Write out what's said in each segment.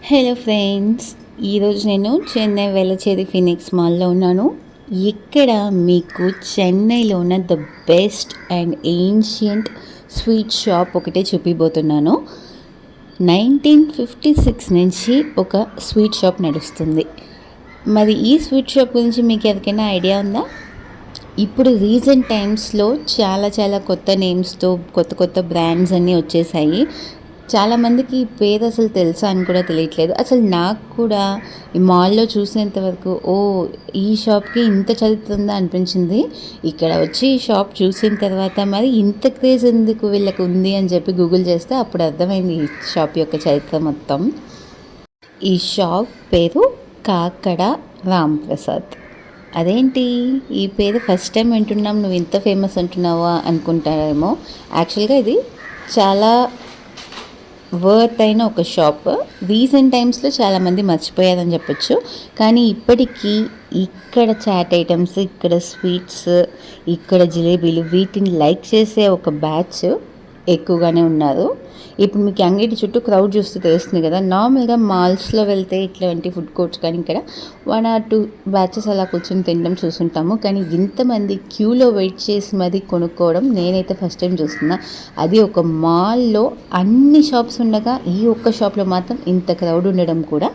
Hello friends, ఈరోజు నేను Chennai వెలచేరి Phoenix మాల్లో ఉన్నాను. ఇక్కడ మీకు చెన్నైలో ఉన్న the best and ancient sweet shop ఒకటే చూపిపోతున్నాను. 1956 నుంచి ఒక స్వీట్ షాప్ నడుస్తుంది. మరి ఈ స్వీట్ షాప్ గురించి మీకు ఎవరికైనా ఐడియా ఉందా? ఇప్పుడు రీసెంట్ టైమ్స్లో చాలా కొత్త నేమ్స్తో కొత్త బ్రాండ్స్ అన్నీ వచ్చేసాయి. చాలామందికి ఈ పేరు అసలు తెలుసా అని కూడా తెలియట్లేదు. అసలు నాకు కూడా ఈ మాల్లో చూసేంత వరకు ఈ షాప్కి ఇంత చరిత్ర ఉందా అనిపించింది. ఇక్కడ వచ్చి ఈ షాప్ చూసిన తర్వాత మరి ఇంత క్రేజ్ ఎందుకు వీళ్ళకి ఉంది అని చెప్పి గూగుల్ చేస్తే అప్పుడు అర్థమైంది ఈ షాప్ యొక్క చరిత్ర మొత్తం. ఈ షాప్ పేరు కాకడ రాంప్రసాద్. అదేంటి ఈ పేరు ఫస్ట్ టైం వింటున్నాం, నువ్వు ఇంత ఫేమస్ అంటున్నావా అనుకుంటారేమో. యాక్చువల్గా ఇది చాలా వర్త్ అయిన ఒక షాప్. రీసెంట్ టైమ్స్లో చాలామంది మర్చిపోయారని చెప్పొచ్చు. కానీ ఇప్పటికీ ఇక్కడ చాట్ ఐటమ్స్, ఇక్కడ స్వీట్స్, ఇక్కడ జిలేబీలు, వీటిని లైక్ చేసే ఒక బ్యాచ్ ఎక్కువగానే ఉన్నారు. ఇప్పుడు మీకు అంగడి చుట్టూ క్రౌడ్ చూస్తే తెలుస్తుంది కదా. నార్మల్గా మాల్స్లో వెళ్తే ఇట్లాంటి ఫుడ్ కోర్ట్స్ కానీ ఇక్కడ 1 or 2 బ్యాచెస్ అలా కూర్చొని తినడం చూసుంటాము. కానీ ఇంతమంది క్యూలో వెయిట్ చేసి మరీ కొనుక్కోవడం నేనైతే ఫస్ట్ టైం చూస్తున్నా. అది ఒక మాల్లో అన్ని షాప్స్ ఉండగా ఈ ఒక్క షాప్లో మాత్రం ఇంత క్రౌడ్ ఉండడం కూడా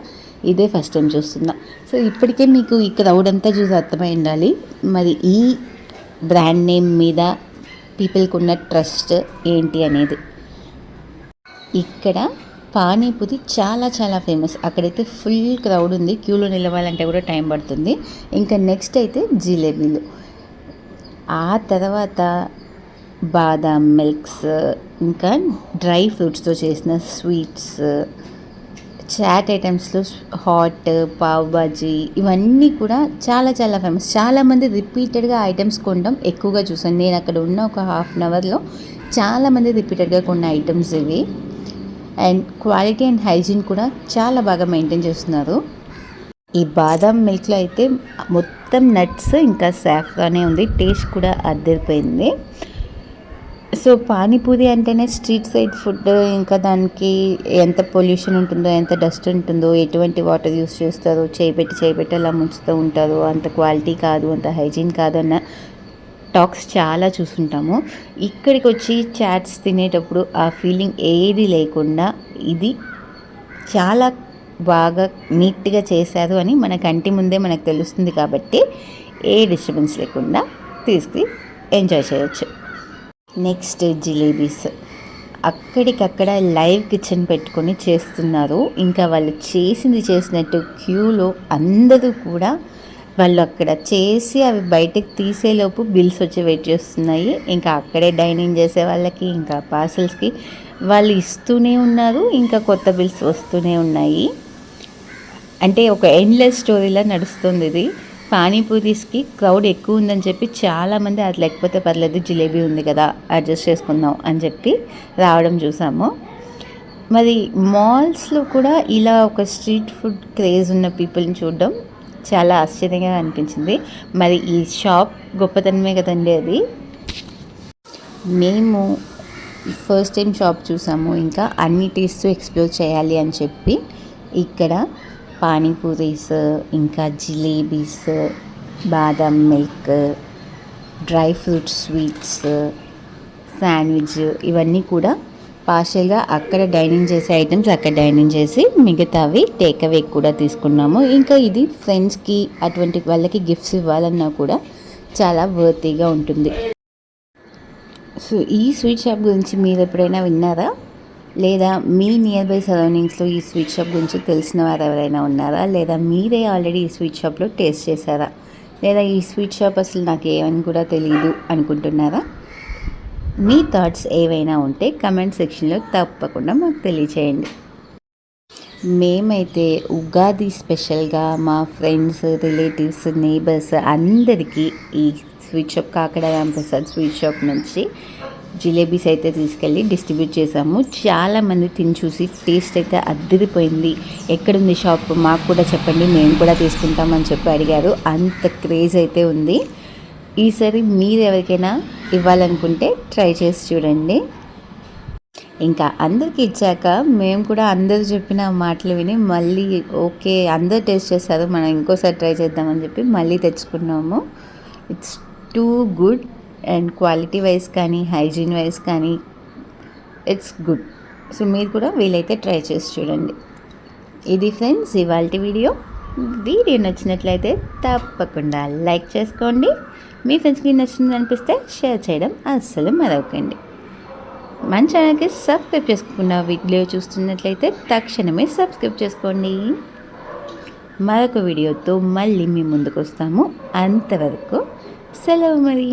ఇదే ఫస్ట్ టైం చూస్తున్నా. సో ఇప్పటికే మీకు ఈ క్రౌడ్ అంతా చూసి అర్థమై ఉండాలి మరి ఈ బ్రాండ్ నేమ్ మీద పీపుల్కి ఉన్న ట్రస్ట్ ఏంటి అనేది. ఇక్కడ పానీపూరి చాలా ఫేమస్. అక్కడైతే ఫుల్ క్రౌడ్ ఉంది, క్యూలో నిలవాలంటే కూడా టైం పడుతుంది. ఇంకా నెక్స్ట్ అయితే జిలేబీలు, ఆ తర్వాత బాదాం మిల్క్స్, ఇంకా డ్రై ఫ్రూట్స్తో చేసిన స్వీట్స్, చాట్ ఐటమ్స్లో హాట్ పావ్ బాజీ, ఇవన్నీ కూడా చాలా ఫేమస్. చాలామంది రిపీటెడ్గా ఐటమ్స్ కొనడం ఎక్కువగా చూసాను. నేను అక్కడ ఉన్న ఒక ½ an hourలో చాలామంది రిపీటెడ్గా కొన్న ఐటమ్స్ ఇవి. అండ్ క్వాలిటీ అండ్ హైజీన్ కూడా చాలా బాగా మెయింటైన్ చేస్తున్నారు. ఈ బాదాం మిల్క్లో అయితే మొత్తం నట్స్ ఇంకా సాఫ్రానే ఉంది. టేస్ట్ కూడా అద్దరిపోయింది. సో పానీపూరి అంటేనే స్ట్రీట్ సైడ్ ఫుడ్. ఇంకా దానికి ఎంత పొల్యూషన్ ఉంటుందో, ఎంత డస్ట్ ఉంటుందో, ఎటువంటి వాటర్ యూస్ చేస్తారో, చేయబెట్టి అలా ముంచుతూ ఉంటారు. అంత క్వాలిటీ కాదు, అంత హైజీన్ కాదు అన్న టాక్స్ చాలా చూస్తుంటాము. ఇక్కడికి వచ్చి చాట్స్ తినేటప్పుడు ఆ ఫీలింగ్ ఏది లేకుండా ఇది చాలా బాగా నీట్గా చేశారు అని మన కంటి ముందే మనకు తెలుస్తుంది. కాబట్టి ఏ డిస్టర్బెన్స్ లేకుండా తీసుకుని ఎంజాయ్ చేయొచ్చు. నెక్స్ట్ జిలేబీస్. అక్కడికక్కడ లైవ్ కిచెన్ పెట్టుకొని చేస్తున్నారు. ఇంకా వాళ్ళు చేసినట్టు క్యూలో అందరూ కూడా వాళ్ళు అక్కడ చేసి అవి బయటకు తీసేలోపు బిల్స్ వచ్చి వెయిట్ చేస్తున్నాయి. ఇంకా అక్కడే డైనింగ్ చేసే వాళ్ళకి, ఇంకా పార్సల్స్కి వాళ్ళు ఇస్తూనే ఉన్నారు. ఇంకా కొత్త బిల్స్ వస్తూనే ఉన్నాయి. అంటే ఒక ఎండ్లెస్ స్టోరీలా నడుస్తుంది ఇది. పానీపూరీస్కి క్రౌడ్ ఎక్కువ ఉందని చెప్పి చాలామంది అది లేకపోతే పర్లేదు, జిలేబీ ఉంది కదా అడ్జస్ట్ చేసుకుందాం అని చెప్పి రావడం చూసాము. మరి మాల్స్లో కూడా ఇలా ఒక స్ట్రీట్ ఫుడ్ క్రేజ్ ఉన్న పీపుల్ని చూడడం చాలా ఆశ్చర్యంగా అనిపించింది. మరి ఈ షాప్ గొప్పతనమే కదండి అది. మేము ఫస్ట్ టైం షాప్ చూసాము. ఇంకా అన్ని టేస్ట్ ఎక్స్ప్లోర్ చేయాలి అని చెప్పి ఇక్కడ పానీపూరీస్, ఇంకా జిలేబీస్, బాదం milk, dry fruit sweets, sandwich, ఇవన్నీ కూడా పార్షియల్గా అక్కడ డైనింగ్ చేసే ఐటమ్స్ అక్కడ డైనింగ్ చేసి మిగతావి టేక్ అవే కూడా తీసుకున్నాము. ఇంకా ఇది ఫ్రెండ్స్కి అటువంటి వాళ్ళకి గిఫ్ట్స్ ఇవ్వాలన్నా కూడా చాలా వర్తీగా ఉంటుంది. సో ఈ స్వీట్ షాప్ గురించి మీరు ఎప్పుడైనా విన్నారా? లేదా మీ నియర్ బై సరౌండింగ్స్లో ఈ స్వీట్ షాప్ గురించి తెలిసిన వారు ఎవరైనా ఉన్నారా? లేదా మీరే ఆల్రెడీ ఈ స్వీట్ షాప్లో టేస్ట్ చేశారా? లేదా ఈ స్వీట్ షాప్ అసలు నాకు ఏమని కూడా తెలియదు అనుకుంటున్నారా? మీ థాట్స్ ఏవైనా ఉంటే కమెంట్ సెక్షన్లో తప్పకుండా మాకు తెలియచేయండి. మేమైతే ఉగాది స్పెషల్గా మా ఫ్రెండ్స్, రిలేటివ్స్, నేబర్స్ అందరికీ ఈ sweet shop Kakada Ramprasad sweet shop నుంచి జిలేబీస్ అయితే తీసుకెళ్ళి డిస్ట్రిబ్యూట్ చేసాము. చాలామంది తిని చూసి టేస్ట్ అయితే అద్దరిపోయింది, ఎక్కడుంది షాప్ మాకు కూడా చెప్పండి, మేము కూడా తీసుకుంటామని చెప్పి అడిగారు. అంత క్రేజ్ అయితే ఉంది. ఈసారి మీరు ఎవరికైనా ఇవ్వాలనుకుంటే ట్రై చేసి చూడండి. ఇంకా అందరికి ఇచ్చాక మేము కూడా అందరూ చెప్పిన మాటలు విని మళ్ళీ ఓకే అందరు టేస్ట్ చేస్తారు, మనం ఇంకోసారి ట్రై చేద్దామని చెప్పి మళ్ళీ తెచ్చుకున్నాము. It's too good and quality wise కానీ హైజీన్ వైజ్ కానీ ఇట్స్ గుడ్. సో మీరు కూడా వీలైతే ట్రై చేసి చూడండి. ఇది ఫ్రెండ్స్ ఇవాల్టి వీడియో. వీడియో నచ్చినట్లయితే తప్పకుండా లైక్ చేసుకోండి. మీ ఫ్రెండ్స్కి నచ్చింది అనిపిస్తే షేర్ చేయడం అస్సలు మరవకండి. మన ఛానల్కి సబ్స్క్రైబ్ చేసుకున్న వీడియో చూస్తున్నట్లయితే తక్షణమే సబ్స్క్రైబ్ చేసుకోండి. మరొక వీడియోతో మళ్ళీ మీ ముందుకు వస్తాము. అంతవరకు సెలవు మరి.